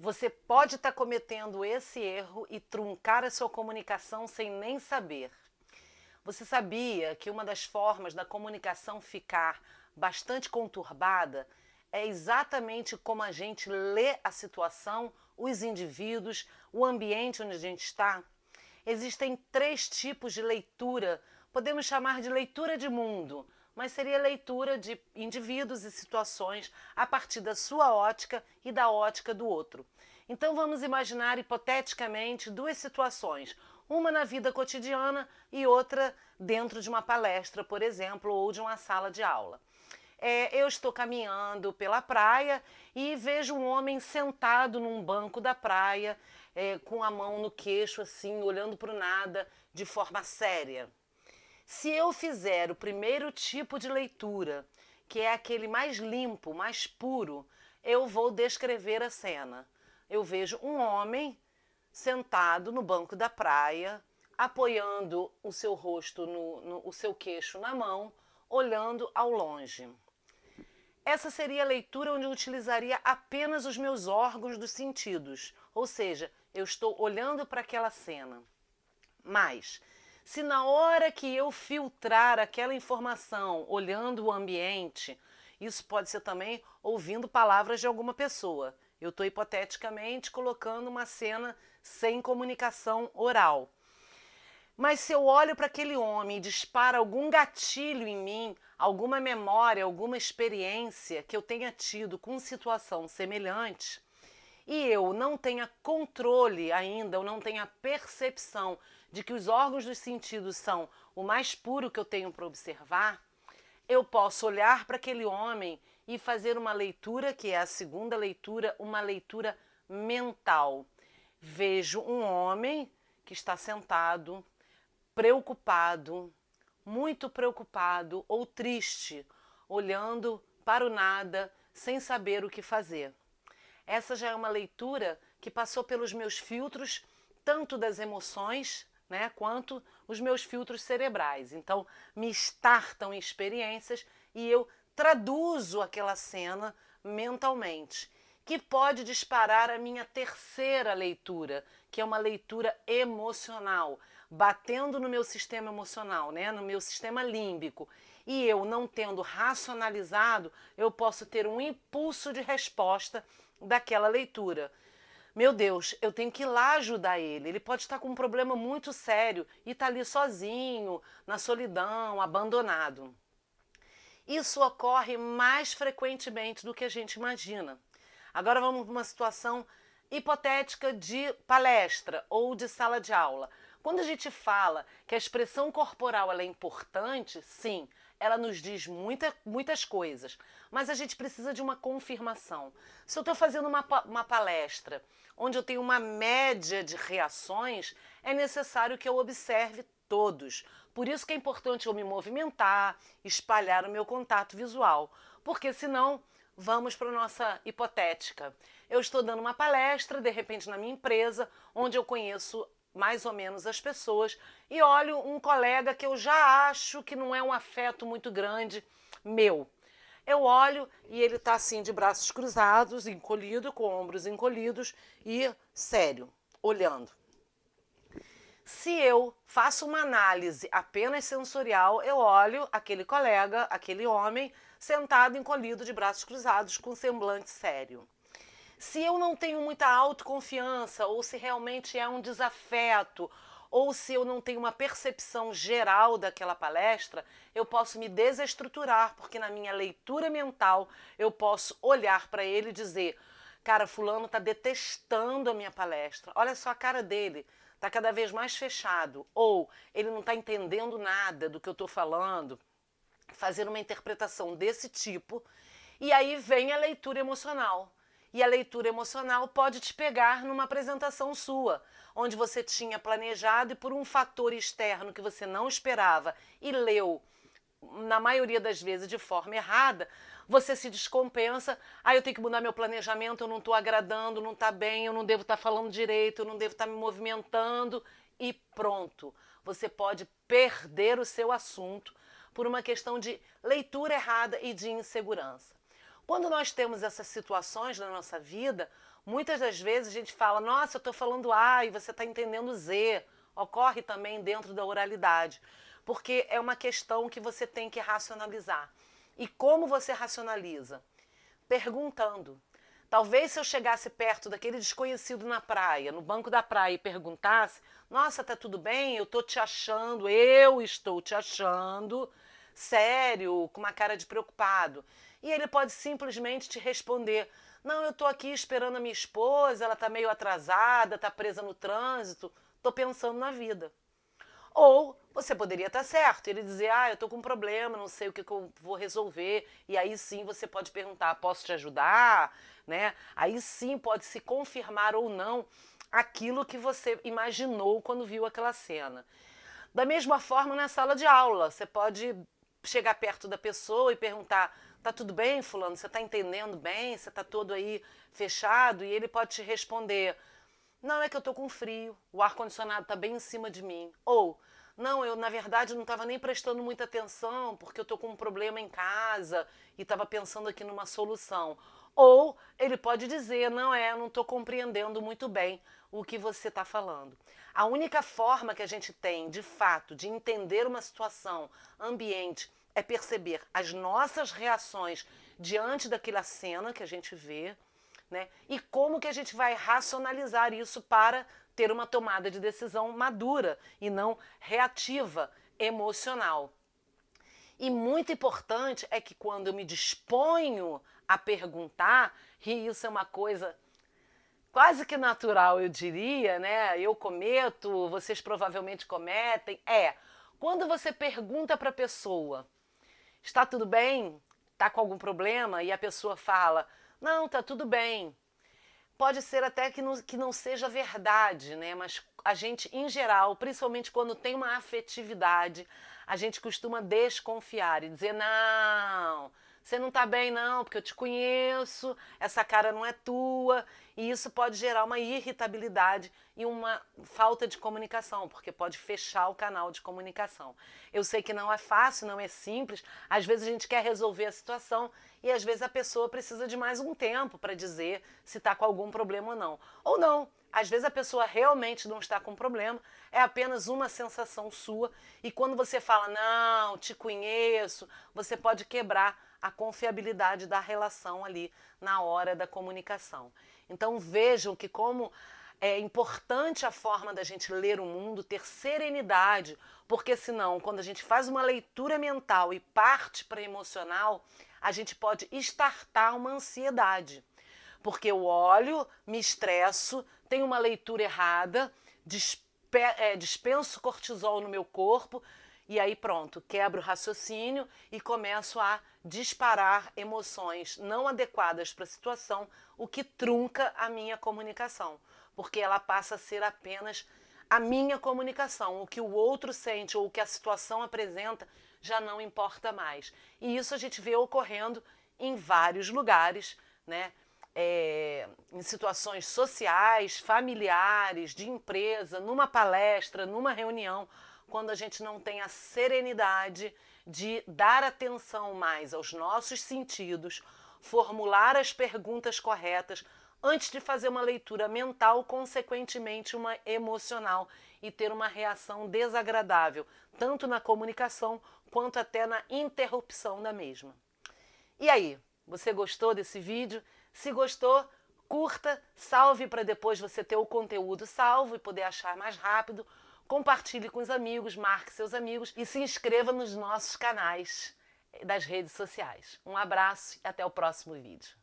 Você pode estar cometendo esse erro e truncar a sua comunicação sem nem saber. Você sabia que uma das formas da comunicação ficar bastante conturbada é exatamente como a gente lê a situação, os indivíduos, o ambiente onde a gente está? Existem 3 tipos de leitura, podemos chamar de leitura de mundo, mas seria leitura de indivíduos e situações a partir da sua ótica e da ótica do outro. Então vamos imaginar hipoteticamente 2 situações, uma na vida cotidiana e outra dentro de uma palestra, por exemplo, ou de uma sala de aula. Eu estou caminhando pela praia e vejo um homem sentado num banco da praia, com a mão no queixo, assim, olhando para o nada, de forma séria. Se eu fizer o primeiro tipo de leitura, que é aquele mais limpo, mais puro, eu vou descrever a cena. Eu vejo um homem sentado no banco da praia, apoiando o seu rosto, o seu queixo na mão, olhando ao longe. Essa seria a leitura onde eu utilizaria apenas os meus órgãos dos sentidos, ou seja, eu estou olhando para aquela cena. Mas, se na hora que eu filtrar aquela informação, olhando o ambiente, isso pode ser também ouvindo palavras de alguma pessoa. Eu estou hipoteticamente colocando uma cena sem comunicação oral. Mas se eu olho para aquele homem e dispara algum gatilho em mim, alguma memória, alguma experiência que eu tenha tido com situação semelhante, e eu não tenha controle ainda, eu não tenha percepção de que os órgãos dos sentidos são o mais puro que eu tenho para observar, eu posso olhar para aquele homem e fazer uma leitura, que é a segunda leitura, uma leitura mental. Vejo um homem que está sentado, preocupado, muito preocupado ou triste, olhando para o nada, sem saber o que fazer. Essa já é uma leitura que passou pelos meus filtros, tanto das emoções, né, quanto os meus filtros cerebrais. Então, me startam experiências e eu traduzo aquela cena mentalmente, que pode disparar a minha terceira leitura, que é uma leitura emocional, batendo no meu sistema emocional, né, no meu sistema límbico. E eu, não tendo racionalizado, eu posso ter um impulso de resposta daquela leitura. Meu Deus, eu tenho que ir lá ajudar ele. Ele pode estar com um problema muito sério e está ali sozinho, na solidão, abandonado. Isso ocorre mais frequentemente do que a gente imagina. Agora vamos para uma situação hipotética de palestra ou de sala de aula. Quando a gente fala que a expressão corporal ela é importante, sim, ela nos diz muitas coisas, mas a gente precisa de uma confirmação. Se eu estou fazendo uma palestra onde eu tenho uma média de reações, é necessário que eu observe todos. Por isso que é importante eu me movimentar, espalhar o meu contato visual, porque senão vamos para a nossa hipotética. Eu estou dando uma palestra, de repente na minha empresa, onde eu conheço mais ou menos as pessoas, e olho um colega que eu já acho que não é um afeto muito grande meu. Eu olho e ele está assim de braços cruzados, encolhido, com ombros encolhidos e sério, olhando. Se eu faço uma análise apenas sensorial, eu olho aquele colega, aquele homem, sentado encolhido de braços cruzados, com semblante sério. Se eu não tenho muita autoconfiança, ou se realmente é um desafeto, ou se eu não tenho uma percepção geral daquela palestra, eu posso me desestruturar, porque na minha leitura mental eu posso olhar para ele e dizer: cara, fulano está detestando a minha palestra, olha só a cara dele, está cada vez mais fechado, ou ele não está entendendo nada do que eu estou falando, fazer uma interpretação desse tipo, e aí vem a leitura emocional. E a leitura emocional pode te pegar numa apresentação sua, onde você tinha planejado e por um fator externo que você não esperava e leu, na maioria das vezes de forma errada, você se descompensa. Eu tenho que mudar meu planejamento, eu não estou agradando, não está bem, eu não devo estar falando direito, eu não devo estar me movimentando e pronto. Você pode perder o seu assunto por uma questão de leitura errada e de insegurança. Quando nós temos essas situações na nossa vida, muitas das vezes a gente fala, nossa, eu estou falando A e você está entendendo Z. Ocorre também dentro da oralidade, porque é uma questão que você tem que racionalizar. E como você racionaliza? Perguntando. Talvez se eu chegasse perto daquele desconhecido na praia, no banco da praia, e perguntasse, nossa, tá tudo bem? Eu estou te achando, sério, com uma cara de preocupado. E ele pode simplesmente te responder, não, eu estou aqui esperando a minha esposa, ela está meio atrasada, está presa no trânsito, estou pensando na vida. Ou você poderia estar certo, ele dizer, eu estou com um problema, não sei o que eu vou resolver, e aí sim você pode perguntar, posso te ajudar? Né? Aí sim pode se confirmar ou não aquilo que você imaginou quando viu aquela cena. Da mesma forma na sala de aula, você pode chegar perto da pessoa e perguntar, tá tudo bem, fulano? Você está entendendo bem? Você está todo aí fechado? E ele pode te responder, não, é que eu tô com frio, o ar-condicionado tá bem em cima de mim. Ou, não, eu na verdade não estava nem prestando muita atenção porque eu tô com um problema em casa e estava pensando aqui numa solução. Ou ele pode dizer, não eu não estou compreendendo muito bem o que você está falando. A única forma que a gente tem, de fato, de entender uma situação, ambiente, é perceber as nossas reações diante daquela cena que a gente vê, né? E como que a gente vai racionalizar isso para ter uma tomada de decisão madura e não reativa, emocional. E muito importante é que quando eu me disponho a perguntar, e isso é uma coisa quase que natural, eu diria, né? Eu cometo, vocês provavelmente cometem, quando você pergunta para a pessoa, está tudo bem? Está com algum problema? E a pessoa fala, não, tá tudo bem. Pode ser até que não seja verdade, né? Mas a gente, em geral, principalmente quando tem uma afetividade, a gente costuma desconfiar e dizer, não, você não tá bem não, porque eu te conheço, essa cara não é tua, e isso pode gerar uma irritabilidade e uma falta de comunicação, porque pode fechar o canal de comunicação. Eu sei que não é fácil, não é simples, às vezes a gente quer resolver a situação e às vezes a pessoa precisa de mais um tempo para dizer se está com algum problema ou não. Ou não, às vezes a pessoa realmente não está com problema, é apenas uma sensação sua, e quando você fala, não, te conheço, você pode quebrar a confiabilidade da relação ali na hora da comunicação. Então vejam que como é importante a forma da gente ler o mundo, ter serenidade, porque senão, quando a gente faz uma leitura mental e parte para emocional, a gente pode estartar uma ansiedade. Porque eu olho, me estresso, tenho uma leitura errada, dispenso cortisol no meu corpo, e aí pronto, quebro o raciocínio e começo a disparar emoções não adequadas para a situação, o que trunca a minha comunicação, porque ela passa a ser apenas a minha comunicação, o que o outro sente ou o que a situação apresenta já não importa mais. E isso a gente vê ocorrendo em vários lugares, né? Em situações sociais, familiares, de empresa, numa palestra, numa reunião, quando a gente não tem a serenidade de dar atenção mais aos nossos sentidos, formular as perguntas corretas antes de fazer uma leitura mental, consequentemente uma emocional, e ter uma reação desagradável, tanto na comunicação quanto até na interrupção da mesma. E aí, você gostou desse vídeo? Se gostou, curta, salve para depois você ter o conteúdo salvo e poder achar mais rápido. Compartilhe com os amigos, marque seus amigos e se inscreva nos nossos canais das redes sociais. Um abraço e até o próximo vídeo.